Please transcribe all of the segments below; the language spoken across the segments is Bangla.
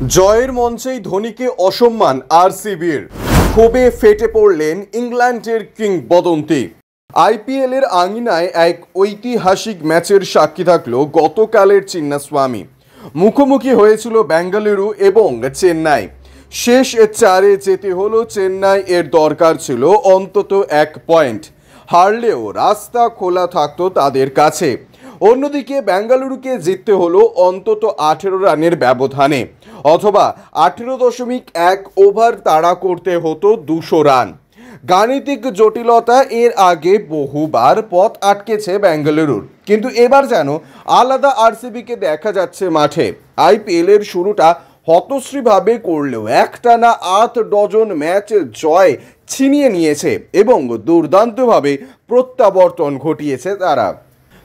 জয়ের মঞ্চেই ধোনিকে অসম্মান আরসিবির, ক্ষোভে ফেটে পড়লেন ইংল্যান্ডের কিংবদন্তি। আইপিএলের আঙিনায় এক ঐতিহাসিক ম্যাচের সাক্ষী থাকলো গতকালের চিন্নাস্বামী। মুখোমুখি হয়েছিল বেঙ্গালুরু এবং চেন্নাই। শেষ চারে যেতে হলো চেন্নাই, এর দরকার ছিল অন্তত 1 পয়েন্ট। হারলেও রাস্তা খোলা থাকতো তাদের কাছে। অন্যদিকে বেঙ্গালুরুকে জিততে হলো অন্তত 18 রানের ব্যবধানে, অথবা 18.1 ওভার তাড়া করতে হতো 200 রান। গাণিতিক জটিলতা এর আগে বহুবার পথ আটকেছে বেঙ্গালুরুর, কিন্তু এবার যেন আলাদা আরসিবিকে দেখা যাচ্ছে মাঠে। আইপিএলের শুরুটা হতশ্রীভাবে করলেও একটানা 8 ডজন ম্যাচ জয় ছিনিয়ে নিয়েছে এবং দুর্দান্তভাবে প্রত্যাবর্তন ঘটিয়েছে তারা।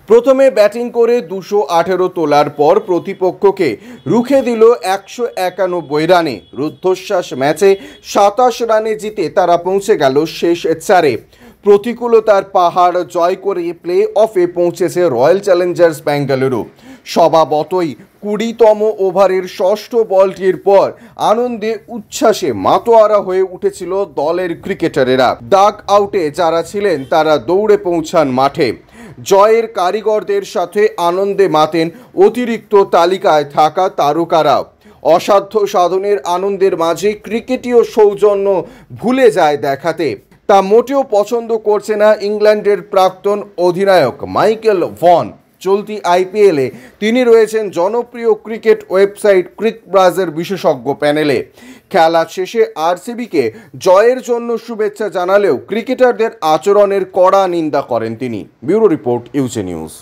প্রথমে ব্যাটিং করে 218 তোলার পর প্রতিপক্ষকে রুখে দিল 191 রানে। রুদ্ধশ্বাস ম্যাচে 27 রানে জিতে তারা পৌঁছে গেল শেষ চারে। প্রতিকূলতার পাহাড় জয় করে প্লে অফে পৌঁছেছে রয়্যাল চ্যালেঞ্জার্স বেঙ্গালুরু। স্বভাবতই 20তম ওভারের ষষ্ঠ বলটির পর আনন্দে উচ্ছ্বাসে মাতোয়ারা হয়ে উঠেছিল দলের ক্রিকেটারেরা। ডাক আউটে যারা ছিলেন তারা দৌড়ে পৌঁছান মাঠে। জয়ের কারিগরদের সাথে আনন্দে মাতেন অতিরিক্ত তালিকায় থাকা তারকারাও। অসাধ্য সাধনের আনন্দের মাঝে ক্রিকেটীয় সৌজন্য ভুলে যায় দেখাতে। তা মোটেও পছন্দ করছে না ইংল্যান্ডের প্রাক্তন অধিনায়ক মাইকেল ভন। চলতি আইপিএলে তিনি রয়েছেন জনপ্রিয় ক্রিকেট ওয়েবসাইট ক্রিকবাজের বিশেষজ্ঞ প্যানেলে। খেলা শেষে আরসিবিকে জয়ের জন্য শুভেচ্ছা জানালেও ক্রিকেটারদের আচরণের কড়া নিন্দা করেন তিনি। ব্যুরো রিপোর্ট, ইউজে নিউজ।